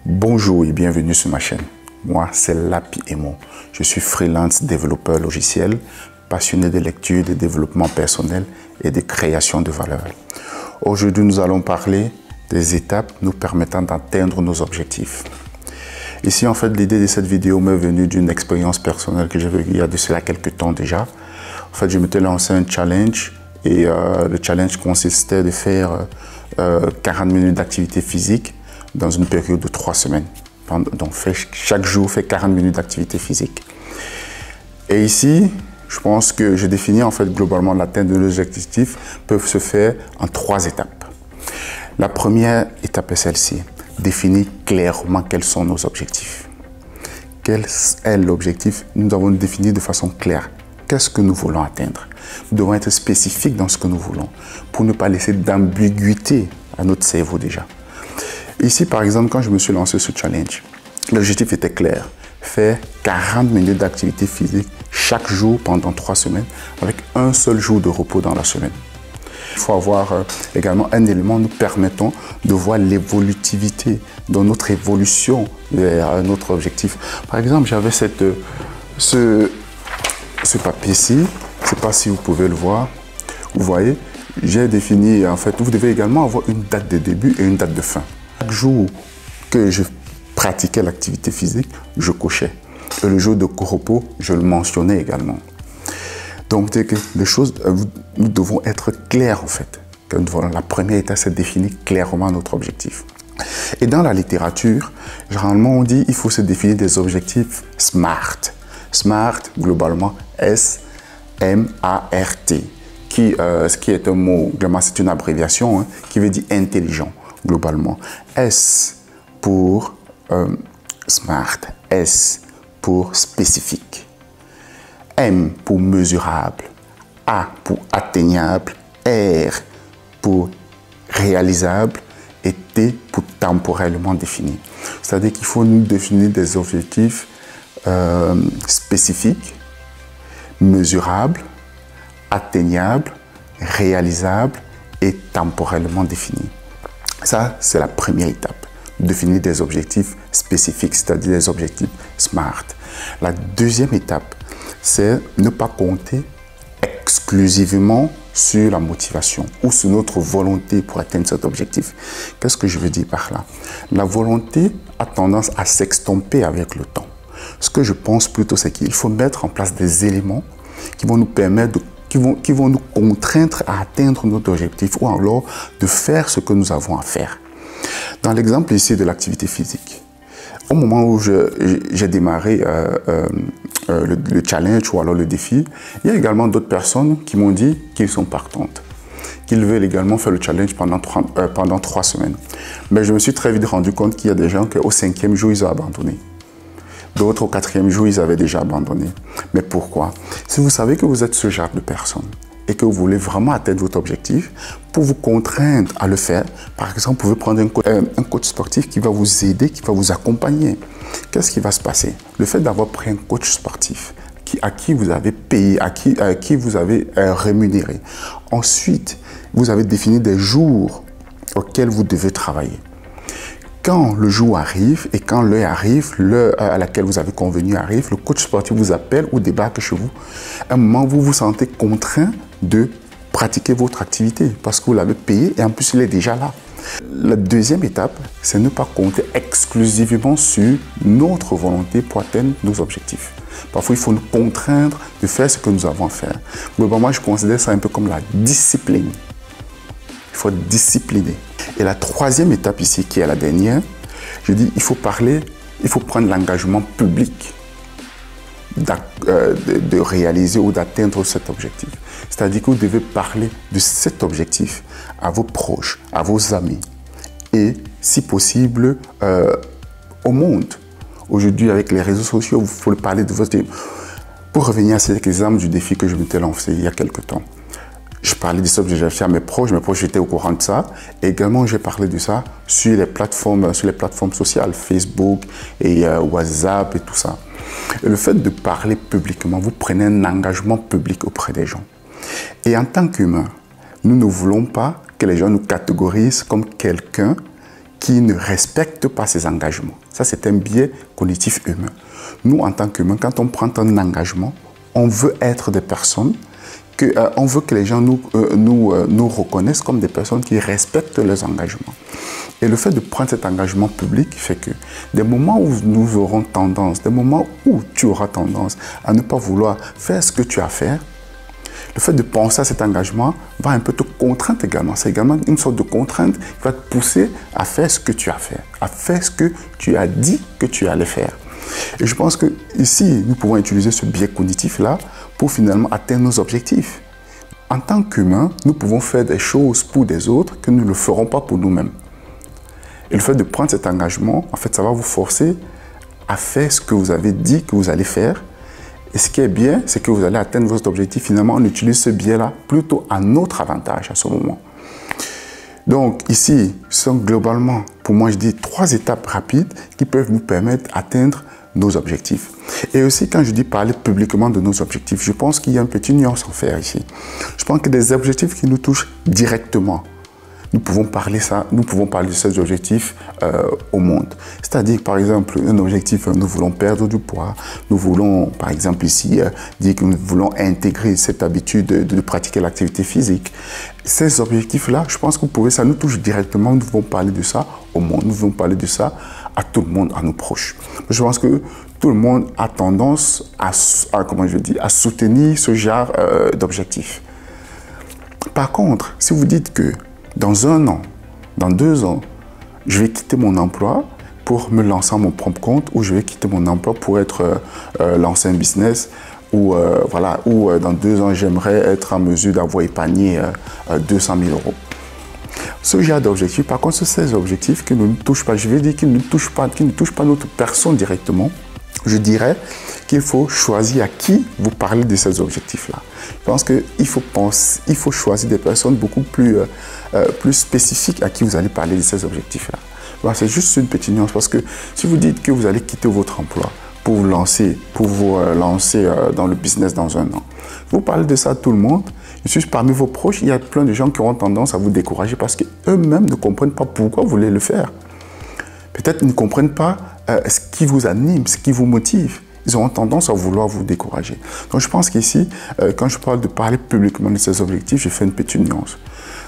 Bonjour et bienvenue sur ma chaîne. Moi, c'est Lapi Emo. Je suis freelance développeur logiciel, passionné de lecture, de développement personnel et de création de valeur. Aujourd'hui, nous allons parler des étapes nous permettant d'atteindre nos objectifs. Ici, en fait, l'idée de cette vidéo m'est venue d'une expérience personnelle que j'ai vécue il y a de cela quelques temps déjà. En fait, je m'étais lancé un challenge et le challenge consistait de faire 40 minutes d'activité physique dans une période de 3 semaines. Donc, chaque jour, fait 40 minutes d'activité physique. Et ici, je pense que je définis en fait globalement l'atteinte de nos objectifs peuvent se faire en 3 étapes. La première étape est celle-ci. Définir clairement quels sont nos objectifs. Quel est l'objectif? Nous devons définir de façon claire. Qu'est-ce que nous voulons atteindre? Nous devons être spécifiques dans ce que nous voulons pour ne pas laisser d'ambiguïté à notre cerveau déjà. Ici, par exemple, quand je me suis lancé ce challenge, l'objectif était clair. Faire 40 minutes d'activité physique chaque jour pendant 3 semaines avec un seul jour de repos dans la semaine. Il faut avoir également un élément nous permettant de voir l'évolutivité dans notre évolution vers notre objectif. Par exemple, j'avais ce papier-ci, je ne sais pas si vous pouvez le voir. Vous voyez, j'ai défini, en fait, vous devez également avoir une date de début et une date de fin. Chaque jour que je pratiquais l'activité physique, je cochais. Et le jour de repos, je le mentionnais également. Donc, les choses, nous devons être clairs en fait. La première étape, c'est de définir clairement notre objectif. Et dans la littérature, généralement, on dit qu'il faut se définir des objectifs SMART. SMART, globalement, S-M-A-R-T, ce qui est un mot, globalement, c'est une abréviation hein, qui veut dire intelligent, globalement. S pour SMART, S pour spécifique. M pour mesurable, A pour atteignable, R pour réalisable et T pour temporellement défini. C'est-à-dire qu'il faut nous définir des objectifs spécifiques, mesurables, atteignables, réalisables et temporellement définis. Ça, c'est la première étape. Définir des objectifs spécifiques, c'est-à-dire des objectifs SMART. La deuxième étape, c'est ne pas compter exclusivement sur la motivation ou sur notre volonté pour atteindre cet objectif. Qu'est-ce que je veux dire par là? La volonté a tendance à s'estomper avec le temps. Ce que je pense plutôt, c'est qu'il faut mettre en place des éléments qui vont nous permettre qui vont nous contraindre à atteindre notre objectif ou alors de faire ce que nous avons à faire. Dans l'exemple ici de l'activité physique, au moment où j'ai démarré le challenge ou alors le défi, il y a également d'autres personnes qui m'ont dit qu'ils sont partantes, qu'ils veulent également faire le challenge pendant 3 semaines. Mais je me suis très vite rendu compte qu'il y a des gens qui au 5e jour, ils ont abandonné. D'autres au 4e jour, ils avaient déjà abandonné. Mais pourquoi? Si vous savez que vous êtes ce genre de personne et que vous voulez vraiment atteindre votre objectif, pour vous contraindre à le faire, par exemple, vous pouvez prendre un coach sportif qui va vous aider, qui va vous accompagner. Qu'est-ce qui va se passer? Le fait d'avoir pris un coach sportif à qui vous avez payé, à qui vous avez rémunéré. Ensuite, vous avez défini des jours auxquels vous devez travailler. Quand le jour arrive et quand l'heure arrive, l'heure à laquelle vous avez convenu arrive, le coach sportif vous appelle ou débarque chez vous. À un moment, vous vous sentez contraint de pratiquer votre activité parce que vous l'avez payé et en plus, il est déjà là. La deuxième étape, c'est ne pas compter exclusivement sur notre volonté pour atteindre nos objectifs. Parfois, il faut nous contraindre de faire ce que nous avons à faire. Moi, je considère ça un peu comme la discipline. Il faut être discipliné. Et la troisième étape ici, qui est la dernière, je dis, il faut prendre l'engagement public de réaliser ou d'atteindre cet objectif. C'est-à-dire que vous devez parler de cet objectif à vos proches, à vos amis et, si possible, au monde. Aujourd'hui, avec les réseaux sociaux, il faut parler de votre... Pour revenir à cet exemple du défi que je m'étais lancé il y a quelques temps, je parlais de ça que j'ai fait à mes proches étaient au courant de ça. Et également, j'ai parlé de ça sur les plateformes sociales, Facebook et WhatsApp et tout ça. Et le fait de parler publiquement, vous prenez un engagement public auprès des gens. Et en tant qu'humain, nous ne voulons pas que les gens nous catégorisent comme quelqu'un qui ne respecte pas ses engagements. Ça, c'est un biais cognitif humain. Nous, en tant qu'humains, quand on prend un engagement, on veut être des personnes, on veut que les gens nous reconnaissent comme des personnes qui respectent leurs engagements. Et le fait de prendre cet engagement public fait que des moments où nous aurons tendance, des moments où tu auras tendance à ne pas vouloir faire ce que tu as à faire, le fait de penser à cet engagement va un peu te contraindre également. C'est également une sorte de contrainte qui va te pousser à faire ce que tu as fait, à faire ce que tu as dit que tu allais faire. Et je pense que ici, nous pouvons utiliser ce biais cognitif-là pour finalement atteindre nos objectifs. En tant qu'humains, nous pouvons faire des choses pour des autres que nous ne le ferons pas pour nous-mêmes. Et le fait de prendre cet engagement, en fait, ça va vous forcer à faire ce que vous avez dit que vous allez faire. Et ce qui est bien, c'est que vous allez atteindre vos objectifs. Finalement, on utilise ce biais-là plutôt à notre avantage à ce moment. Donc ici, ce sont globalement, pour moi, je dis 3 étapes rapides qui peuvent nous permettre d'atteindre nos objectifs. Et aussi, quand je dis parler publiquement de nos objectifs, je pense qu'il y a une petite nuance à faire ici. Je pense que des objectifs qui nous touchent directement, nous pouvons parler de ces objectifs au monde. C'est-à-dire, par exemple, un objectif, nous voulons perdre du poids, nous voulons, par exemple, ici, dire que nous voulons intégrer cette habitude de pratiquer l'activité physique. Ces objectifs-là, je pense que ça nous touche directement, nous devons parler de ça au monde, nous devons parler de ça à tout le monde, à nos proches. Je pense que tout le monde a tendance à soutenir ce genre d'objectifs. Par contre, si vous dites que dans 1 an, dans 2 ans, je vais quitter mon emploi pour me lancer à mon propre compte, ou je vais quitter mon emploi pour lancer un business, ou dans 2 ans, j'aimerais être en mesure d'avoir épargné 200 000 €. Ce genre d'objectifs, par contre, ces objectifs qui ne nous touchent pas, je vais dire qu'ils ne touchent pas notre personne directement, je dirais qu'il faut choisir à qui vous parlez de ces objectifs-là. Je pense qu'il faut choisir des personnes beaucoup plus spécifiques à qui vous allez parler de ces objectifs-là. Voilà, c'est juste une petite nuance parce que si vous dites que vous allez quitter votre emploi pour vous lancer dans le business dans 1 an, vous parlez de ça à tout le monde. Et juste parmi vos proches, il y a plein de gens qui auront tendance à vous décourager parce qu'eux-mêmes ne comprennent pas pourquoi vous voulez le faire. Peut-être ils ne comprennent pas ce qui vous anime, ce qui vous motive. Ils auront tendance à vouloir vous décourager. Donc je pense qu'ici, quand je parle de parler publiquement de ces objectifs, je fais une petite nuance.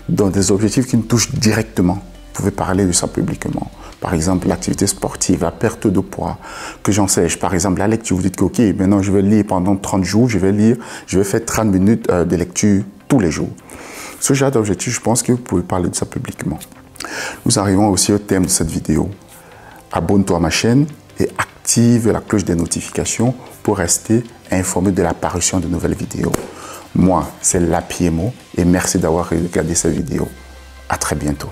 Dans des objectifs qui nous touchent directement, vous pouvez parler de ça publiquement. Par exemple, l'activité sportive, la perte de poids, que j'en sais. Par exemple, la lecture, vous dites que ok, maintenant je vais lire pendant 30 jours, je vais faire 30 minutes de lecture tous les jours. Ce genre d'objectif, je pense que vous pouvez parler de ça publiquement. Nous arrivons aussi au thème de cette vidéo. Abonne-toi à ma chaîne et active la cloche des notifications pour rester informé de l'apparition de nouvelles vidéos. Moi, c'est Lapiemo et merci d'avoir regardé cette vidéo. À très bientôt.